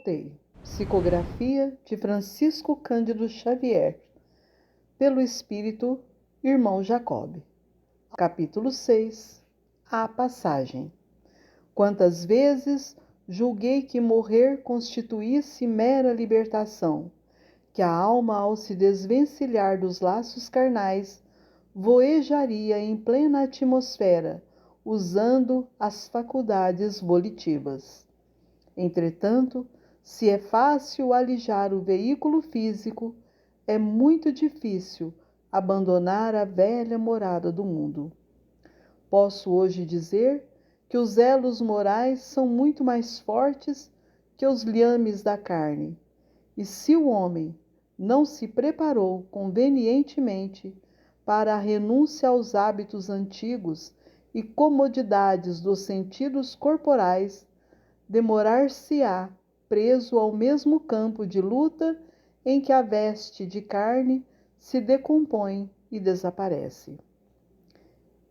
Voltei. Psicografia de Francisco Cândido Xavier. Pelo Espírito, Irmão Jacob. Capítulo 6. A passagem. Quantas vezes julguei que morrer constituísse mera libertação, que a alma, ao se desvencilhar dos laços carnais, voejaria em plena atmosfera, usando as faculdades volitivas. Entretanto, se é fácil alijar o veículo físico, é muito difícil abandonar a velha morada do mundo. Posso hoje dizer que os elos morais são muito mais fortes que os liames da carne, e se o homem não se preparou convenientemente para a renúncia aos hábitos antigos e comodidades dos sentidos corporais, demorar-se-á preso ao mesmo campo de luta em que a veste de carne se decompõe e desaparece.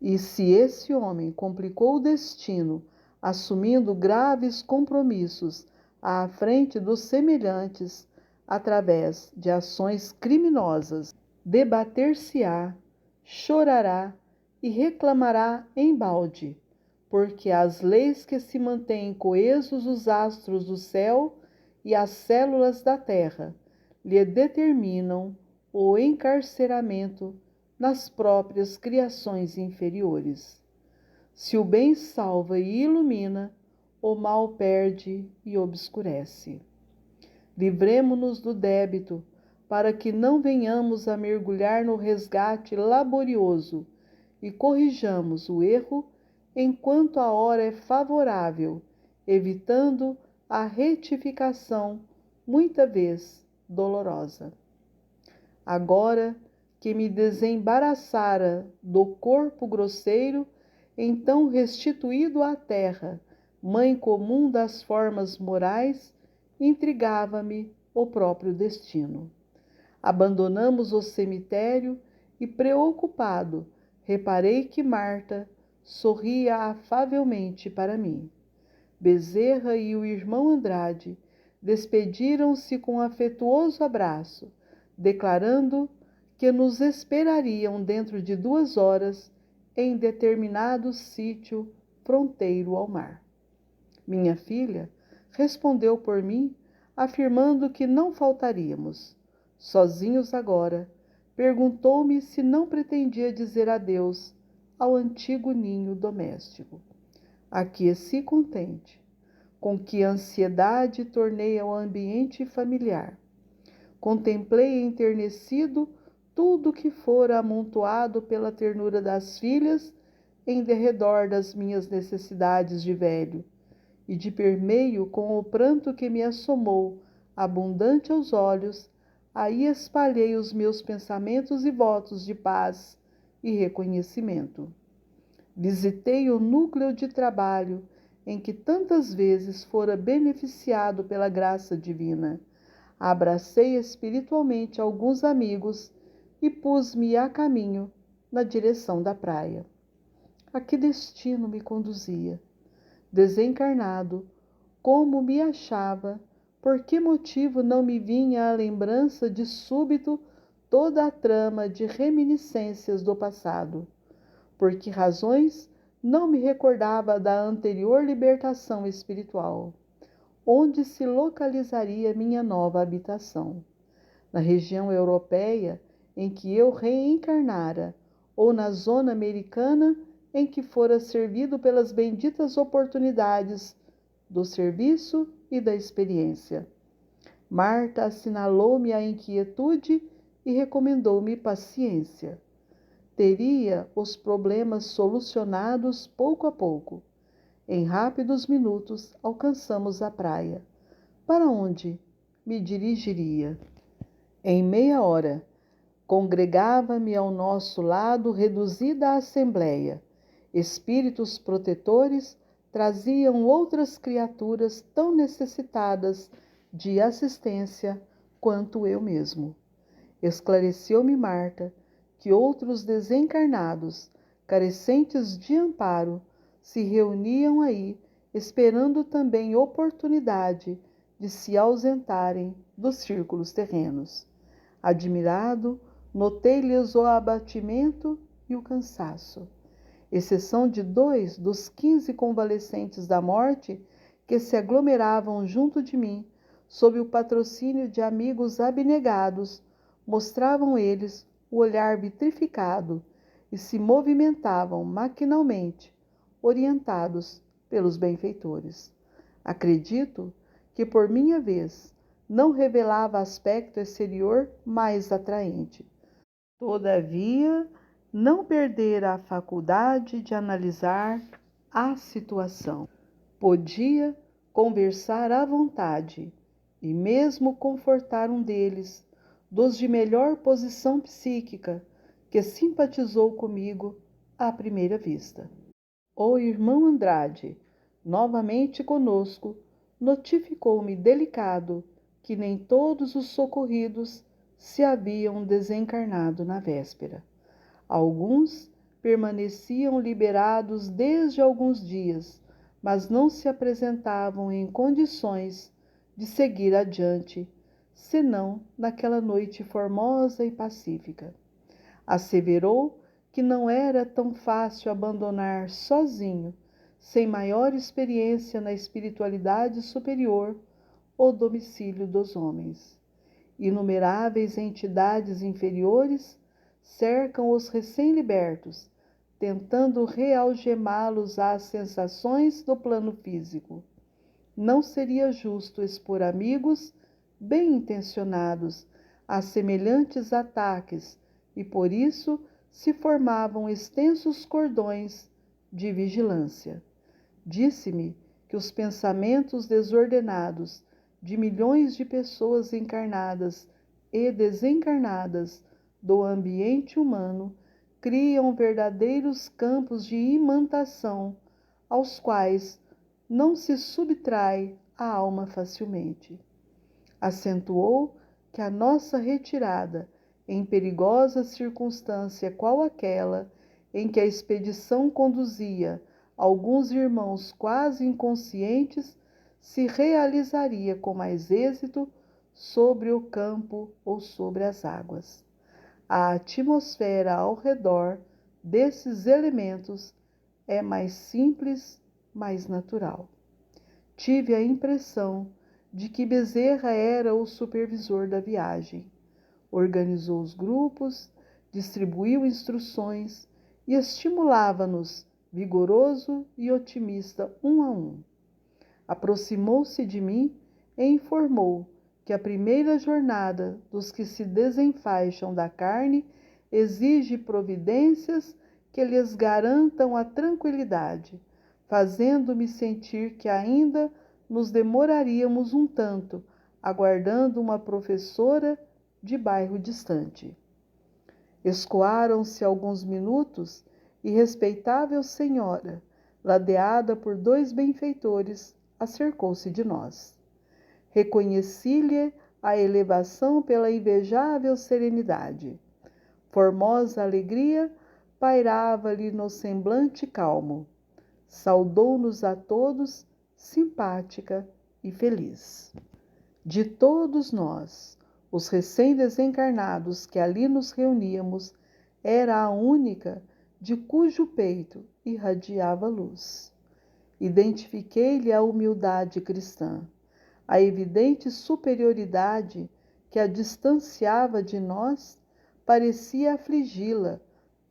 E se esse homem complicou o destino, assumindo graves compromissos à frente dos semelhantes, através de ações criminosas, debater-se-á, chorará e reclamará embalde, porque as leis que se mantêm coesos os astros do céu e as células da terra lhe determinam o encarceramento nas próprias criações inferiores. Se o bem salva e ilumina, o mal perde e obscurece. Livremo-nos do débito, para que não venhamos a mergulhar no resgate laborioso e corrijamos o erro enquanto a hora é favorável, evitando a retificação, muita vez dolorosa. Agora que me desembaraçara do corpo grosseiro, então restituído à terra, mãe comum das formas morais, intrigava-me o próprio destino. Abandonamos o cemitério e, preocupado, reparei que Marta sorria afavelmente para mim. Bezerra e o irmão Andrade despediram-se com afetuoso abraço, declarando que nos esperariam dentro de 2 horas em determinado sítio fronteiro ao mar. Minha filha respondeu por mim, afirmando que não faltaríamos. Sozinhos agora, perguntou-me se não pretendia dizer adeus ao antigo ninho doméstico. Aqueci contente, com que ansiedade tornei ao ambiente familiar. Contemplei enternecido tudo que fora amontoado pela ternura das filhas em derredor das minhas necessidades de velho, e de permeio com o pranto que me assomou, abundante aos olhos, aí espalhei os meus pensamentos e votos de paz e reconhecimento. Visitei o núcleo de trabalho em que tantas vezes fora beneficiado pela graça divina. Abracei espiritualmente alguns amigos e pus-me a caminho na direção da praia. A que destino me conduzia? Desencarnado, como me achava, por que motivo não me vinha à lembrança de súbito toda a trama de reminiscências do passado? Por que razões não me recordava da anterior libertação espiritual? Onde se localizaria minha nova habitação? Na região europeia em que eu reencarnara, ou na zona americana em que fora servido pelas benditas oportunidades do serviço e da experiência? Marta assinalou-me a inquietude e recomendou-me paciência. Teria os problemas solucionados pouco a pouco. Em rápidos minutos alcançamos a praia. Para onde me dirigiria? Em meia hora, congregava-me ao nosso lado reduzida assembleia. Espíritos protetores traziam outras criaturas tão necessitadas de assistência quanto eu mesmo. Esclareceu-me Marta que outros desencarnados, carecentes de amparo, se reuniam aí, esperando também oportunidade de se ausentarem dos círculos terrenos. Admirado, notei-lhes o abatimento e o cansaço, exceção de 2 dos 15 convalescentes da morte que se aglomeravam junto de mim, sob o patrocínio de amigos abnegados, mostravam eles o olhar vitrificado e se movimentavam maquinalmente, orientados pelos benfeitores. Acredito que, por minha vez, não revelava aspecto exterior mais atraente. Todavia, não perdera a faculdade de analisar a situação. Podia conversar à vontade e mesmo confortar um deles, dos de melhor posição psíquica, que simpatizou comigo à primeira vista. O irmão Andrade, novamente conosco, notificou-me delicado que nem todos os socorridos se haviam desencarnado na véspera. Alguns permaneciam liberados desde alguns dias, mas não se apresentavam em condições de seguir adiante, senão naquela noite formosa e pacífica. Asseverou que não era tão fácil abandonar sozinho, sem maior experiência na espiritualidade superior, o domicílio dos homens. Inumeráveis entidades inferiores cercam os recém-libertos, tentando realgemá-los às sensações do plano físico. Não seria justo expor amigos bem-intencionados a semelhantes ataques, e por isso se formavam extensos cordões de vigilância. Disse-me que os pensamentos desordenados de milhões de pessoas encarnadas e desencarnadas do ambiente humano criam verdadeiros campos de imantação, aos quais não se subtrai a alma facilmente. Acentuou que a nossa retirada, em perigosa circunstância qual aquela em que a expedição conduzia alguns irmãos quase inconscientes, se realizaria com mais êxito sobre o campo ou sobre as águas. A atmosfera ao redor desses elementos é mais simples, mais natural. Tive a impressão de que Bezerra era o supervisor da viagem. Organizou os grupos, distribuiu instruções e estimulava-nos, vigoroso e otimista, um a um. Aproximou-se de mim e informou que a primeira jornada dos que se desenfaixam da carne exige providências que lhes garantam a tranquilidade, fazendo-me sentir que ainda nos demoraríamos um tanto, aguardando uma professora de bairro distante. Escoaram-se alguns minutos e respeitável senhora, ladeada por 2 benfeitores, acercou-se de nós. Reconheci-lhe a elevação pela invejável serenidade. Formosa alegria pairava-lhe no semblante calmo. Saudou-nos a todos, simpática e feliz. De todos nós, os recém-desencarnados que ali nos reuníamos, era a única de cujo peito irradiava luz. Identifiquei-lhe a humildade cristã, a evidente superioridade que a distanciava de nós parecia afligi-la,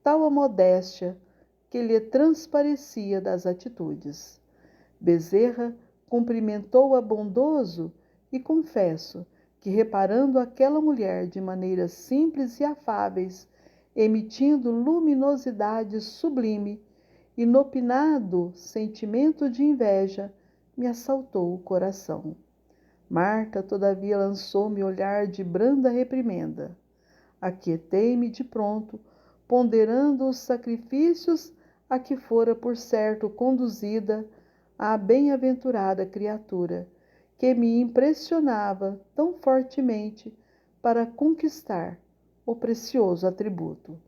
tal a modéstia que lhe transparecia das atitudes. Bezerra cumprimentou-a bondoso e confesso que, reparando aquela mulher de maneiras simples e afáveis, emitindo luminosidade sublime, inopinado sentimento de inveja me assaltou o coração. Marta, todavia, lançou-me olhar de branda reprimenda. Aquietei-me de pronto, ponderando os sacrifícios a que fora por certo conduzida a bem-aventurada criatura, que me impressionava tão fortemente para conquistar o precioso atributo.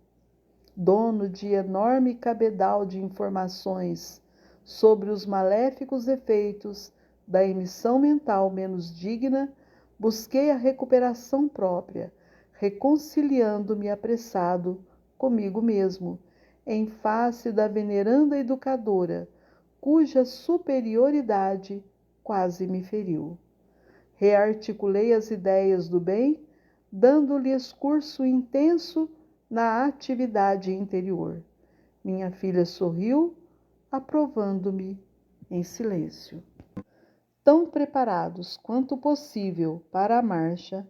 Dono de enorme cabedal de informações sobre os maléficos efeitos da emissão mental menos digna, busquei a recuperação própria, reconciliando-me apressado comigo mesmo, em face da veneranda educadora, cuja superioridade quase me feriu. Rearticulei as ideias do bem, dando-lhes curso intenso na atividade interior. Minha filha sorriu, aprovando-me em silêncio. Tão preparados quanto possível para a marcha,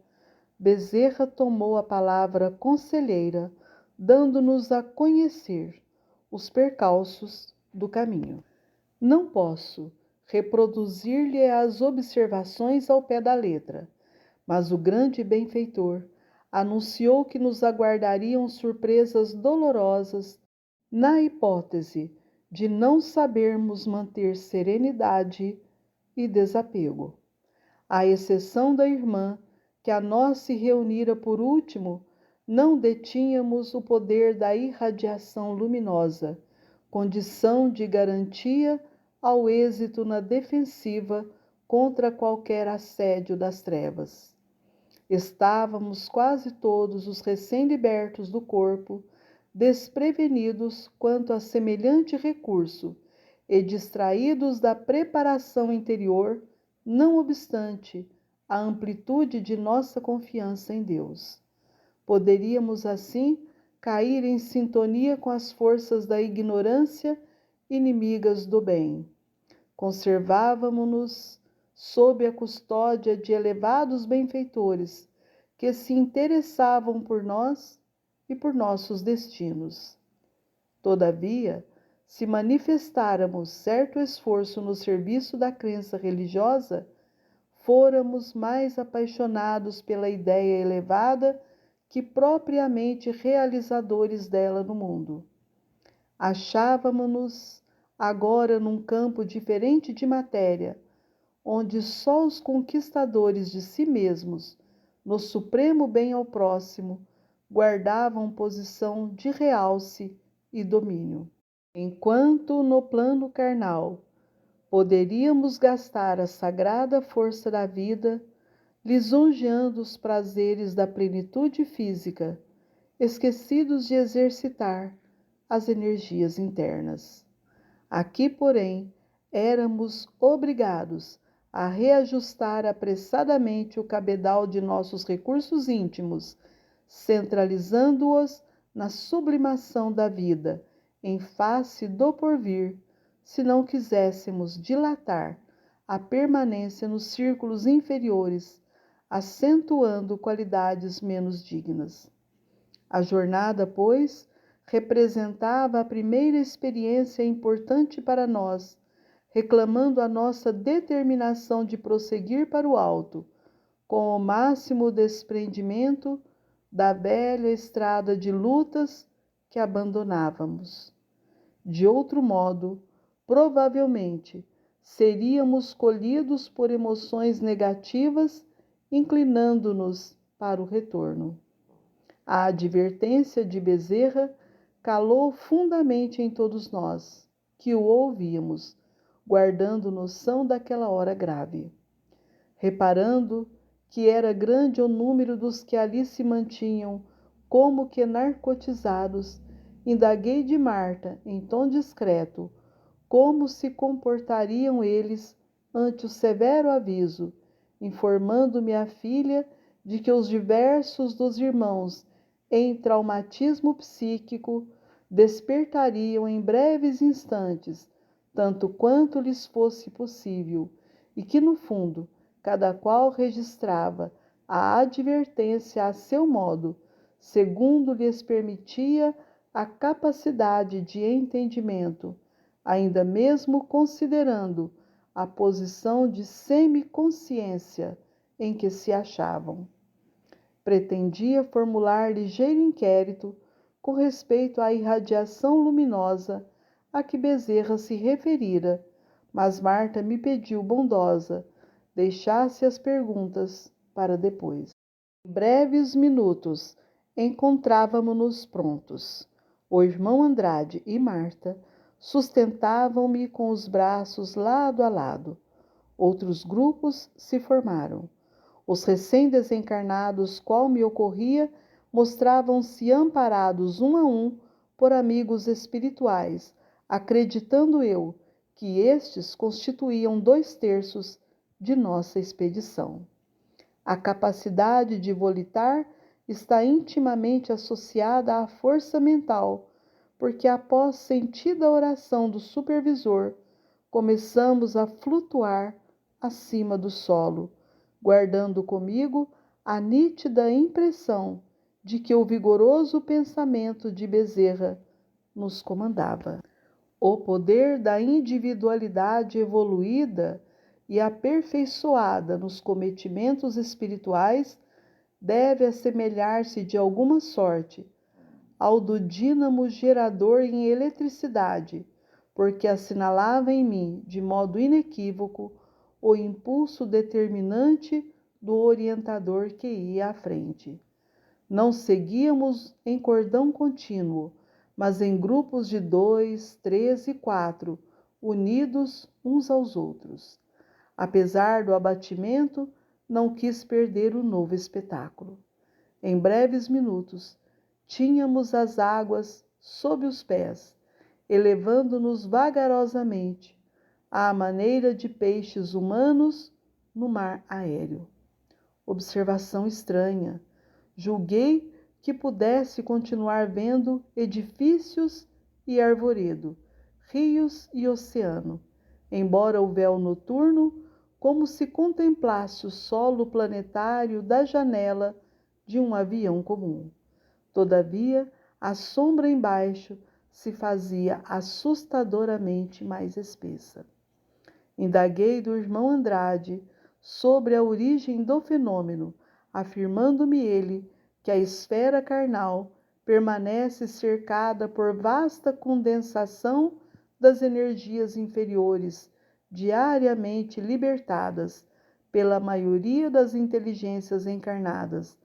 Bezerra tomou a palavra conselheira, dando-nos a conhecer os percalços do caminho. Não posso reproduzir-lhe as observações ao pé da letra, mas o grande benfeitor anunciou que nos aguardariam surpresas dolorosas na hipótese de não sabermos manter serenidade e desapego. À exceção da irmã, que a nós se reunira por último, não detínhamos o poder da irradiação luminosa, condição de garantia ao êxito na defensiva contra qualquer assédio das trevas. Estávamos quase todos os recém-libertos do corpo, desprevenidos quanto a semelhante recurso e distraídos da preparação interior, não obstante a amplitude de nossa confiança em Deus. Poderíamos, assim, cair em sintonia com as forças da ignorância, inimigas do bem. Conservávamo-nos sob a custódia de elevados benfeitores que se interessavam por nós e por nossos destinos. Todavia, se manifestáramos certo esforço no serviço da crença religiosa, fôramos mais apaixonados pela ideia elevada que propriamente realizadores dela no mundo. Achávamo-nos agora num campo diferente de matéria, onde só os conquistadores de si mesmos, no supremo bem ao próximo, guardavam posição de realce e domínio. Enquanto no plano carnal poderíamos gastar a sagrada força da vida, lisonjeando os prazeres da plenitude física, esquecidos de exercitar as energias internas. Aqui, porém, éramos obrigados a reajustar apressadamente o cabedal de nossos recursos íntimos, centralizando-os na sublimação da vida, em face do porvir, se não quiséssemos dilatar a permanência nos círculos inferiores, acentuando qualidades menos dignas. A jornada, pois, representava a primeira experiência importante para nós, reclamando a nossa determinação de prosseguir para o alto, com o máximo desprendimento da velha estrada de lutas que abandonávamos. De outro modo, provavelmente, seríamos colhidos por emoções negativas, inclinando-nos para o retorno. A advertência de Bezerra calou fundamente em todos nós, que o ouvíamos, guardando noção daquela hora grave. Reparando que era grande o número dos que ali se mantinham, como que narcotizados, indaguei de Marta, em tom discreto, como se comportariam eles ante o severo aviso, informando-me a filha de que os diversos dos irmãos em traumatismo psíquico despertariam em breves instantes, tanto quanto lhes fosse possível, e que, no fundo, cada qual registrava a advertência a seu modo, segundo lhes permitia a capacidade de entendimento, ainda mesmo considerando a posição de semiconsciência em que se achavam. Pretendia formular ligeiro inquérito com respeito à irradiação luminosa a que Bezerra se referira, mas Marta me pediu bondosa deixasse as perguntas para depois. Em breves minutos encontrávamo-nos prontos. O irmão Andrade e Marta sustentavam-me com os braços lado a lado. Outros grupos se formaram. Os recém-desencarnados, qual me ocorria, mostravam-se amparados um a um por amigos espirituais, acreditando eu que estes constituíam 2/3 de nossa expedição. A capacidade de volitar está intimamente associada à força mental, porque após sentida oração do supervisor, começamos a flutuar acima do solo, guardando comigo a nítida impressão de que o vigoroso pensamento de Bezerra nos comandava. O poder da individualidade evoluída e aperfeiçoada nos cometimentos espirituais deve assemelhar-se de alguma sorte ao do dínamo gerador em eletricidade, porque assinalava em mim, de modo inequívoco, o impulso determinante do orientador que ia à frente. Não seguíamos em cordão contínuo, mas em grupos de 2, 3 e 4, unidos uns aos outros. Apesar do abatimento, não quis perder o novo espetáculo. Em breves minutos, tínhamos as águas sob os pés, elevando-nos vagarosamente, à maneira de peixes humanos no mar aéreo. Observação estranha. Julguei que pudesse continuar vendo edifícios e arvoredo, rios e oceano, embora o véu noturno, como se contemplasse o solo planetário da janela de um avião comum. Todavia, a sombra embaixo se fazia assustadoramente mais espessa. Indaguei do irmão Andrade sobre a origem do fenômeno, afirmando-me ele que a esfera carnal permanece cercada por vasta condensação das energias inferiores, diariamente libertadas pela maioria das inteligências encarnadas,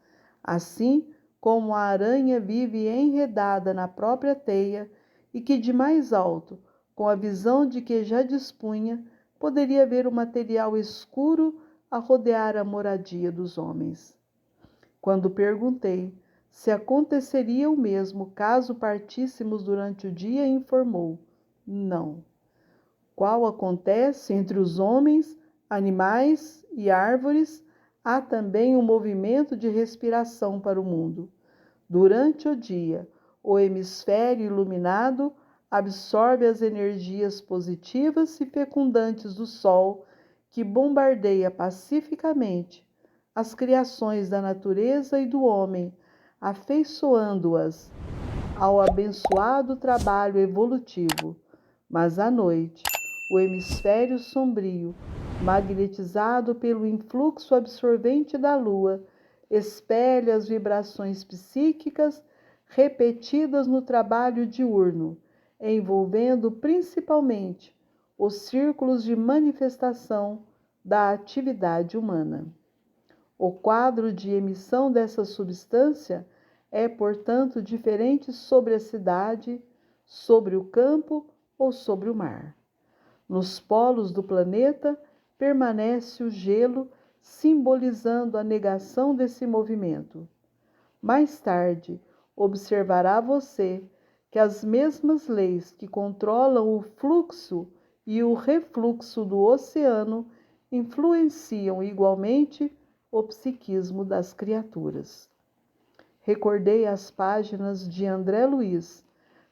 assim como a aranha vive enredada na própria teia e que de mais alto, com a visão de que já dispunha, poderia ver o material escuro a rodear a moradia dos homens. Quando perguntei se aconteceria o mesmo caso partíssemos durante o dia, informou: não. Qual acontece entre os homens, animais e árvores, há também um movimento de respiração para o mundo. Durante o dia, o hemisfério iluminado absorve as energias positivas e fecundantes do Sol, que bombardeia pacificamente as criações da natureza e do homem, afeiçoando-as ao abençoado trabalho evolutivo. Mas à noite, o hemisfério sombrio, magnetizado pelo influxo absorvente da Lua, expele as vibrações psíquicas repetidas no trabalho diurno, envolvendo principalmente os círculos de manifestação da atividade humana. O quadro de emissão dessa substância é, portanto, diferente sobre a cidade, sobre o campo ou sobre o mar. Nos polos do planeta permanece o gelo, simbolizando a negação desse movimento. Mais tarde, observará você que as mesmas leis que controlam o fluxo e o refluxo do oceano influenciam igualmente o psiquismo das criaturas. Recordei as páginas de André Luiz,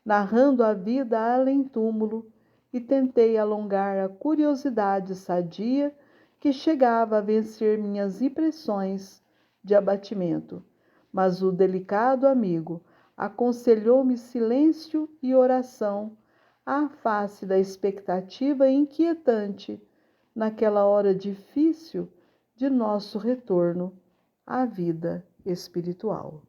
narrando a vida além-túmulo, e tentei alongar a curiosidade sadia que chegava a vencer minhas impressões de abatimento, mas o delicado amigo aconselhou-me silêncio e oração à face da expectativa inquietante naquela hora difícil de nosso retorno à vida espiritual.